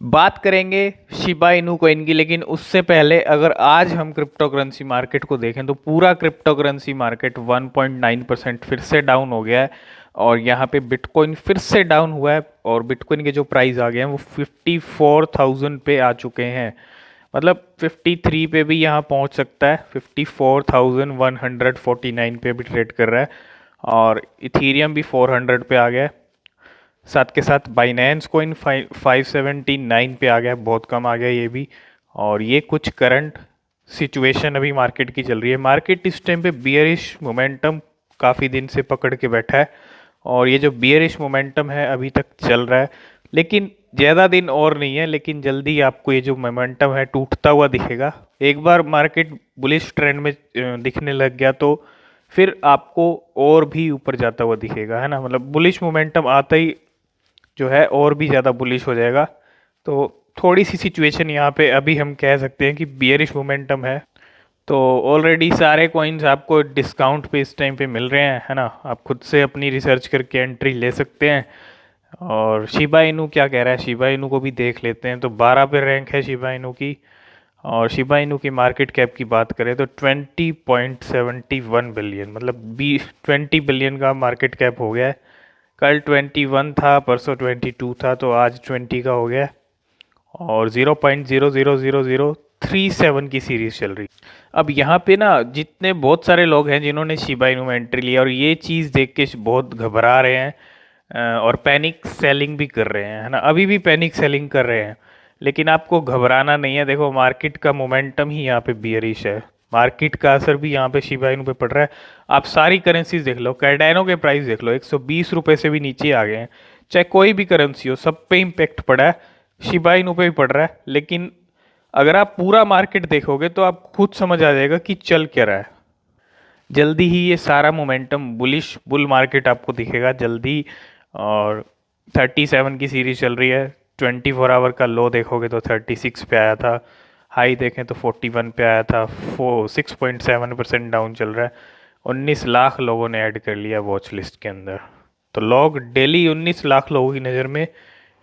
बात करेंगे Shiba Inu coin की, लेकिन उससे पहले अगर आज हम क्रिप्टो करेंसी मार्केट को देखें तो पूरा क्रिप्टो करेंसी मार्केट 1.9% फिर से डाउन हो गया है। और यहाँ पे बिटकॉइन फिर से डाउन हुआ है और बिटकॉइन के जो प्राइस आ गए हैं वो 54,000 पे आ चुके हैं। मतलब 53 पे भी यहाँ पहुँच सकता है, 54,149 पे भी ट्रेड कर रहा है। और इथीरियम भी 400 पे आ गया है। साथ के साथ बाइनेंस कोइन 579 पे आ गया, बहुत कम आ गया ये भी। और ये कुछ करंट सिचुएशन अभी मार्केट की चल रही है। मार्केट इस टाइम पे बियरिश मोमेंटम काफ़ी दिन से पकड़ के बैठा है और ये जो बियरिश मोमेंटम है अभी तक चल रहा है, लेकिन ज़्यादा दिन और नहीं है। लेकिन जल्दी आपको ये जो मोमेंटम है टूटता हुआ दिखेगा। एक बार मार्केट बुलिश ट्रेंड में दिखने लग गया तो फिर आपको और भी ऊपर जाता हुआ दिखेगा, है ना। मतलब बुलिश मोमेंटम आता ही जो है और भी ज़्यादा बुलिश हो जाएगा। तो थोड़ी सी सिचुएशन यहाँ पे अभी हम कह सकते हैं कि बियरिश मोमेंटम है। तो ऑलरेडी सारे कॉइन्स आपको डिस्काउंट पे इस टाइम पे मिल रहे हैं, है ना। आप खुद से अपनी रिसर्च करके एंट्री ले सकते हैं। और शिबा इनू क्या कह रहा है, शिबा इनू को भी देख लेते हैं। तो 12 पे रैंक है शिबा इनू की। और शिबा इनू की मार्केट कैप की बात करें तो 20.71 बिलियन, मतलब 20 बिलियन का मार्केट कैप हो गया है। कल 21 था, परसों 22 था, तो आज 20 का हो गया। और 0.00037 की सीरीज चल रही। अब यहाँ पे ना जितने बहुत सारे लोग हैं जिन्होंने शिबा इनू में एंट्री लिया और ये चीज़ देख के बहुत घबरा रहे हैं, और पैनिक सेलिंग भी कर रहे हैं, है ना। अभी भी पैनिक सेलिंग कर रहे हैं, लेकिन आपको घबराना नहीं है। देखो मार्केट का मोमेंटम ही यहाँ पे बियरिश है। मार्केट का असर भी यहाँ पे शिबा इनू पे पड़ रहा है। आप सारी करेंसीज देख लो, कैडानो के प्राइस देख लो, 120 रुपये से भी नीचे आ गए हैं। चाहे कोई भी करेंसी हो, सब पे इम्पेक्ट पड़ा है, शिबा इनू पे भी पड़ रहा है। लेकिन अगर आप पूरा मार्केट देखोगे तो आप खुद समझ आ जाएगा कि चल क्या रहा है। जल्दी ही ये सारा मोमेंटम बुलिश बुल मार्केट आपको दिखेगा जल्दी। और 37 की सीरीज चल रही है। 24 आवर का लो देखोगे तो 36 पे आया था, हाई देखें तो 41 पे आया था। 6.7% डाउन चल रहा है। 19 लाख लोगों ने ऐड कर लिया वॉच लिस्ट के अंदर। तो लोग डेली 19 लाख लोगों की नज़र में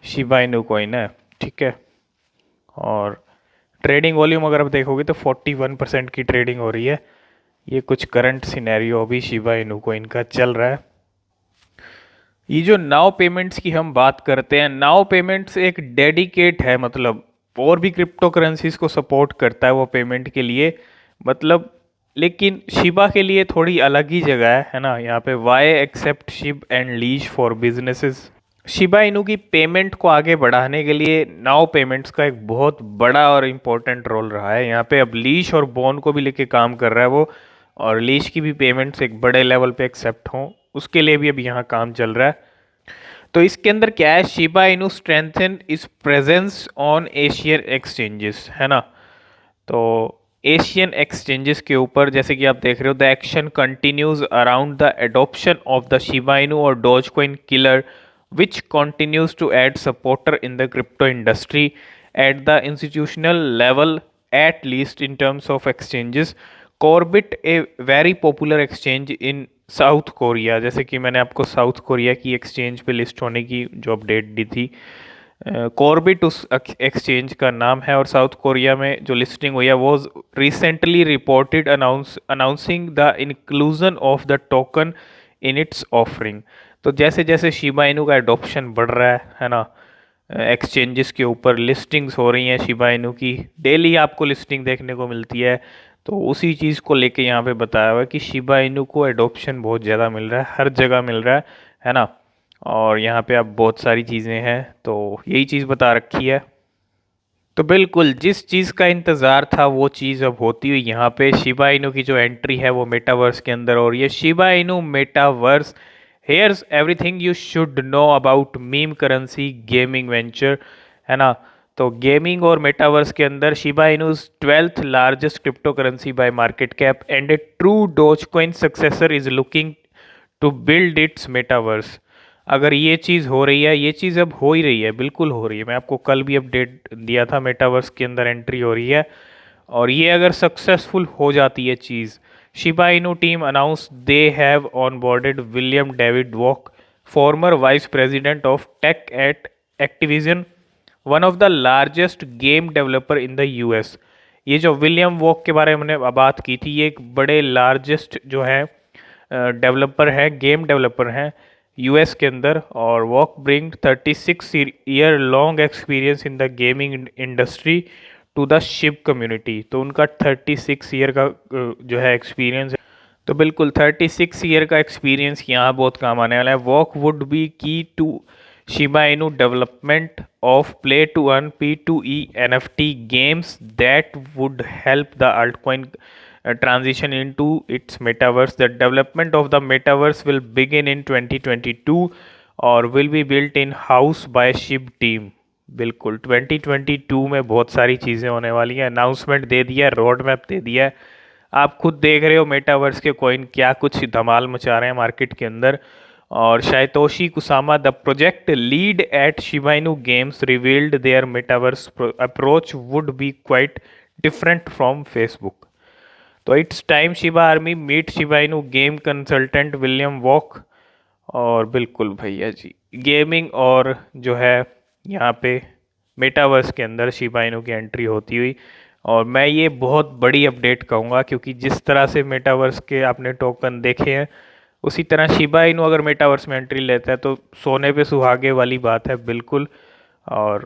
शिबा इनू कॉइन है, ठीक है। और ट्रेडिंग वॉल्यूम अगर आप देखोगे तो 41% की ट्रेडिंग हो रही है। ये कुछ करंट सिनेरियो अभी शिबा इनू को इनका चल रहा है। ये जो नाउ पेमेंट्स की हम बात करते हैं, नाउ पेमेंट्स एक डेडिकेट है, मतलब और भी क्रिप्टो करेंसीज को सपोर्ट करता है वो पेमेंट के लिए, मतलब। लेकिन शिबा के लिए थोड़ी अलग ही जगह है ना। यहाँ पे Y accept Shiv and lease for businesses. Shiba Inu की पेमेंट को आगे बढ़ाने के लिए नाउ पेमेंट्स का एक बहुत बड़ा और इम्पोर्टेंट रोल रहा है। यहाँ पे अब लीश और बोन को भी लेके काम कर रहा है वो। और लीश की भी पेमेंट्स एक बड़े लेवल पे एक्सेप्ट हों, उसके लिए भी अब यहाँ काम चल रहा है। तो इसके अंदर क्या है, शिबा इनू strengthen is presence on Asian exchanges, है ना। तो एशियन एक्सचेंजेस के ऊपर जैसे कि आप देख रहे हो, the action continues around the adoption of the Shiba Inu और Dogecoin killer which continues to add supporter in the crypto industry at the institutional level, at least in terms of exchanges. Corbit, a very popular exchange in south Korea, जैसे कि मैंने आपको south Korea की exchange पे list होने की जो update दी थी, कॉर्बिट उस एक्सचेंज का नाम है। और साउथ कोरिया में जो लिस्टिंग हुई है वो recently reported announcing the inclusion of the token in its offering. तो जैसे जैसे शिबा इनू का एडॉप्शन बढ़ रहा है ना, एक्सचेंजेस के ऊपर लिस्टिंग्स हो रही हैं शिबा इनू की, डेली आपको लिस्टिंग देखने को मिलती है। तो उसी चीज़ को लेके यहाँ पे बताया हुआ है कि शिबा इनू को एडॉप्शन बहुत ज़्यादा मिल रहा है, हर जगह मिल रहा है ना। और यहाँ पे अब बहुत सारी चीज़ें हैं, तो यही चीज़ बता रखी है। तो बिल्कुल जिस चीज़ का इंतज़ार था वो चीज़ अब होती हुई यहाँ पे शिबा इनू की जो एंट्री है वो मेटावर्स के अंदर। और ये Shiba Inu metaverse, here's everything you should know about meme currency gaming venture, है ना। तो गेमिंग और मेटावर्स के अंदर Shiba Inu's 12th largest crypto currency by market cap and a true Dogecoin successor is looking to build its metaverse. अगर ये चीज़ हो रही है, ये चीज़ अब हो ही रही है, बिल्कुल हो रही है। मैं आपको कल भी अपडेट दिया था, मेटावर्स के अंदर एंट्री हो रही है। और ये अगर सक्सेसफुल हो जाती है चीज़, Shiba Inu team announce they have onboarded William David Walk, former vice president of tech at Activision, one of the largest game developer in the US. ये जो विलियम वॉक के बारे में हमने बात की थी, ये एक बड़े लार्जेस्ट जो है डेवलपर है, गेम डेवलपर हैं यूएस के अंदर। और walk bring 36 year long experience in the gaming industry to the Shib community. तो उनका 36 ईयर का जो है एक्सपीरियंस है। तो बिल्कुल 36 ईयर का एक्सपीरियंस यहाँ बहुत काम आने वाला है। Walk would be key to Shiba Inu development of play to earn P2E NFT games that would help the altcoin transition into its metaverse. The development of the metaverse will begin in 2022 और will be built in house by SHIB team। बिल्कुल 2022 में बहुत सारी चीज़ें होने वाली हैं। Announcement दे दिया, रोड मैप दे दिया है। आप खुद देख रहे हो मेटावर्स के कॉइन क्या कुछ धमाल मचा रहे हैं मार्केट के अंदर। और Shytoshi Kusama the project lead at Shiba Inu games revealed their metaverse approach would be quite different from Facebook. तो it's time Shiba army meet Shiba Inu game consultant William Walk. और बिल्कुल भैया जी, gaming और जो है यहाँ पे metaverse के अंदर शिबा इनू की एंट्री होती हुई। और मैं ये बहुत बड़ी अपडेट कहूँगा, क्योंकि जिस तरह से मेटावर्स के आपने टोकन देखे हैं, उसी तरह शिबा इनू अगर मेटावर्स में एंट्री लेता है तो सोने पे सुहागे वाली बात है बिल्कुल। और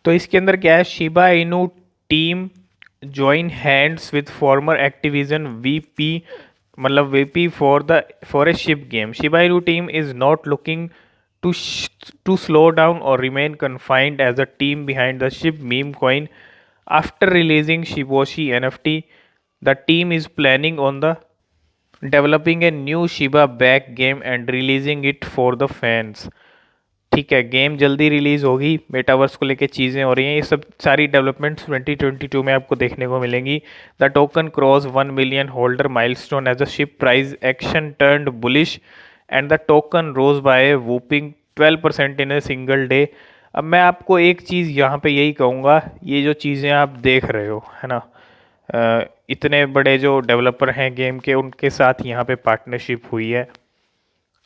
तो इसके अंदर क्या है, Shiba Inu team join hands with former Activision VP, मतलब VP for a ship game. Shiba Inu team is not looking to slow down or remain confined as a team behind the SHIB meme coin. After releasing Shiboshi NFT, the team is planning on the developing a new Shiba back game and releasing it for the fans। ठीक है, game जल्दी release होगी, metaverse को लेके चीज़ें हो रही हैं, ये सब सारी डेवलपमेंट्स 2022 में आपको देखने को मिलेंगी। The token cross 1 million holder milestone as a Shib price action turned bullish and the token rose by whopping 12% in a single day. अब मैं आपको एक चीज़ यहाँ पे यही कहूँगा, ये जो चीज़ें आप देख रहे हो है ना, इतने बड़े जो डेवलपर हैं गेम के, उनके साथ यहाँ पे पार्टनरशिप हुई है।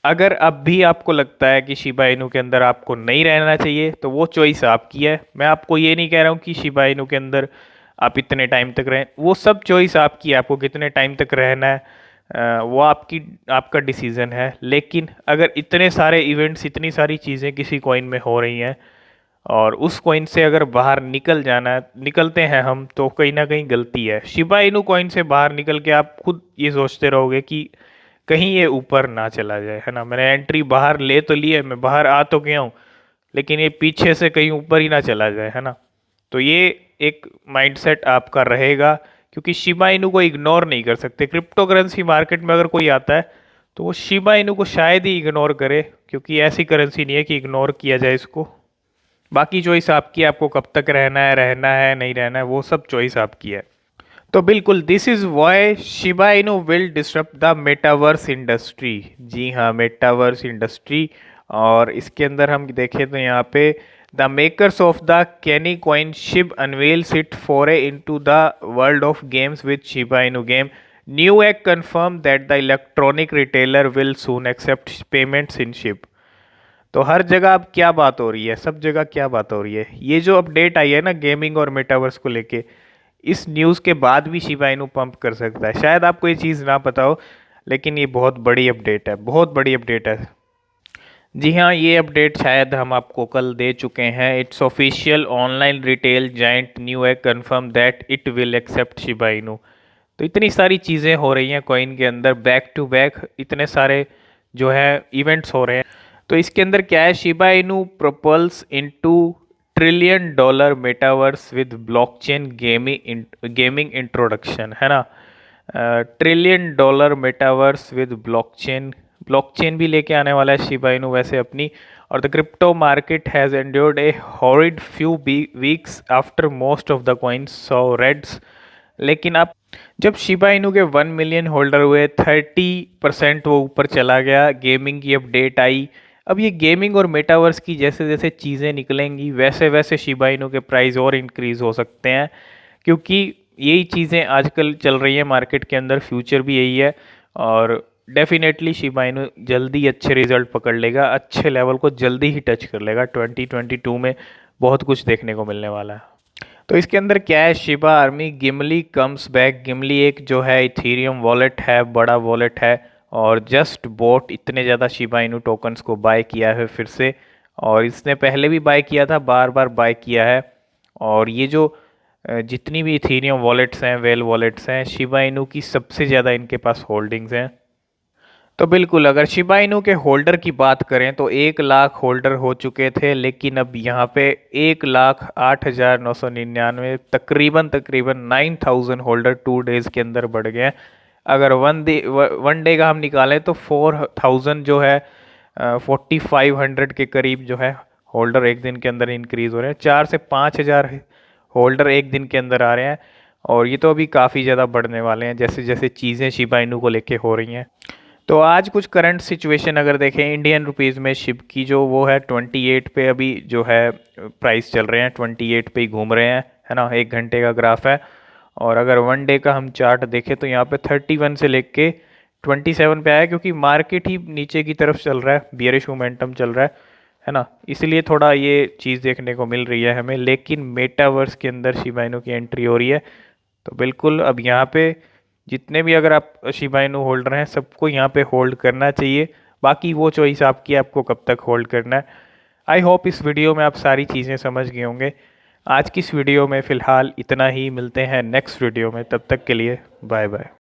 अगर अब भी आपको लगता है कि शिबा इनू के अंदर आपको नहीं रहना चाहिए, तो वो चॉइस आपकी है। मैं आपको ये नहीं कह रहा हूँ कि शिबा इनू के अंदर आप इतने टाइम तक रहें, वो सब चॉइस आपकी है, आपको कितने टाइम तक रहना है वो आपका डिसीज़न है। लेकिन अगर इतने सारे इवेंट्स, इतनी सारी चीज़ें किसी कॉइन में हो रही हैं और उस कॉइन से अगर बाहर निकलते हैं हम, तो कहीं ना कहीं गलती है। शिबा इनू कॉइन से बाहर निकल के आप खुद ये सोचते रहोगे कि कहीं ये ऊपर ना चला जाए, है ना। मैंने एंट्री बाहर ले तो ली है, मैं बाहर आ तो गया हूँ, लेकिन ये पीछे से कहीं ऊपर ही ना चला जाए, है ना। तो ये एक माइंडसेट आपका रहेगा, क्योंकि शिबा इनू को इग्नोर नहीं कर सकते। क्रिप्टो करेंसी मार्केट में अगर कोई आता है तो वो शिबा इनू को शायद ही इग्नोर करे, क्योंकि ऐसी करेंसी नहीं है कि इग्नोर किया जाए इसको। बाकी चॉइस आपकी है, आपको कब तक रहना है नहीं रहना है, वो सब चॉइस आपकी है। तो बिल्कुल this is why Shiba Inu will disrupt the metaverse industry. जी हाँ, मेटावर्स इंडस्ट्री। और इसके अंदर हम देखें तो यहाँ पे the makers of the canine coin Shib unveils its foray into the world of games with Shiba Inu game. Newegg confirm that the electronic retailer will soon accept payments in Shib. तो हर जगह अब क्या बात हो रही है, सब जगह क्या बात हो रही है, ये जो अपडेट आई है ना गेमिंग और मेटावर्स को लेके, इस न्यूज़ के बाद भी शिबा इनू पंप कर सकता है। शायद आपको ये चीज़ ना पता हो, लेकिन ये बहुत बड़ी अपडेट है, बहुत बड़ी अपडेट है। जी हाँ, ये अपडेट शायद हम आपको कल दे चुके हैं। It's official, online retail giant Newegg confirm that it will accept Shiba Inu. तो इतनी सारी चीज़ें हो रही हैं कॉइन के अंदर, बैक टू बैक इतने सारे जो है इवेंट्स हो रहे हैं। तो इसके अंदर क्या है, Shiba Inu propels into $1 trillion metaverse with blockchain gaming introduction, है ना। $1 ट्रिलियन मेटावर्स विद ब्लॉकचेन भी लेके आने वाला है शिबा इनू वैसे अपनी। और the crypto market has endured a horrid few weeks after most of the coins saw reds. लेकिन अब जब शिबा इनू के 1 मिलियन होल्डर हुए, 30% वो ऊपर चला गया, गेमिंग की अपडेट आई। अब ये गेमिंग और मेटावर्स की जैसे जैसे चीज़ें निकलेंगी, वैसे वैसे शिबा इनू के प्राइस और इंक्रीज़ हो सकते हैं, क्योंकि यही चीज़ें आजकल चल रही हैं मार्केट के अंदर, फ्यूचर भी यही है। और डेफिनेटली शिबा इनू जल्दी अच्छे रिजल्ट पकड़ लेगा, अच्छे लेवल को जल्दी ही टच कर लेगा। 2022 में बहुत कुछ देखने को मिलने वाला है। तो इसके अंदर क्या है, शिबा आर्मी गिमली कम्स बैक। गिमली एक जो है इथीरियम वॉलेट है, बड़ा वॉलेट है, और जस्ट बोट इतने ज़्यादा शिबा इनू टोकन्स को बाय किया है फिर से, और इसने पहले भी बाय किया था, बार बार बाय किया है। और ये जो जितनी भी इथीरियम वॉलेट्स हैं, वेल वॉलेट्स हैं, शिबा इनू की सबसे ज़्यादा इनके पास होल्डिंग्स हैं। तो बिल्कुल अगर शिबा इनू के होल्डर की बात करें तो 1 लाख होल्डर हो चुके थे, लेकिन अब यहाँ पे 1,08,999, तकरीबन तकरीबन 9,000 होल्डर 2 डेज के अंदर बढ़ गए हैं। अगर वन डे का हम निकालें तो 4,000 जो है 4,500 के करीब जो है होल्डर एक दिन के अंदर इंक्रीज हो रहे हैं। 4 से 5 हज़ार होल्डर एक दिन के अंदर आ रहे हैं, और ये तो अभी काफ़ी ज़्यादा बढ़ने वाले हैं जैसे जैसे चीज़ें शिबा इनू को लेके हो रही हैं। तो आज कुछ करंट सिचुएशन अगर देखें इंडियन रुपीज़ में, शिप की जो वो है 28 पे अभी जो है प्राइस चल रहे हैं, 28 पे ही घूम रहे हैं, है ना। 1 घंटे का ग्राफ है, और अगर वन डे का हम चार्ट देखें तो यहाँ पे 31 से लेके 27 पे आया, क्योंकि मार्केट ही नीचे की तरफ चल रहा है, बियरिश मोमेंटम चल रहा है ना। इसलिए थोड़ा ये चीज़ देखने को मिल रही है हमें। लेकिन मेटावर्स के अंदर शिबा इनू की एंट्री हो रही है, तो बिल्कुल अब यहाँ पे जितने भी अगर आप शिबा इनू होल्डर हैं सबको यहाँ पे होल्ड करना चाहिए। बाकी वो चॉइस आपकी, आपको कब तक होल्ड करना है। आई होप इस वीडियो में आप सारी चीज़ें समझ गए होंगे। आज की इस वीडियो में फ़िलहाल इतना ही, मिलते हैं नेक्स्ट वीडियो में, तब तक के लिए बाय बाय।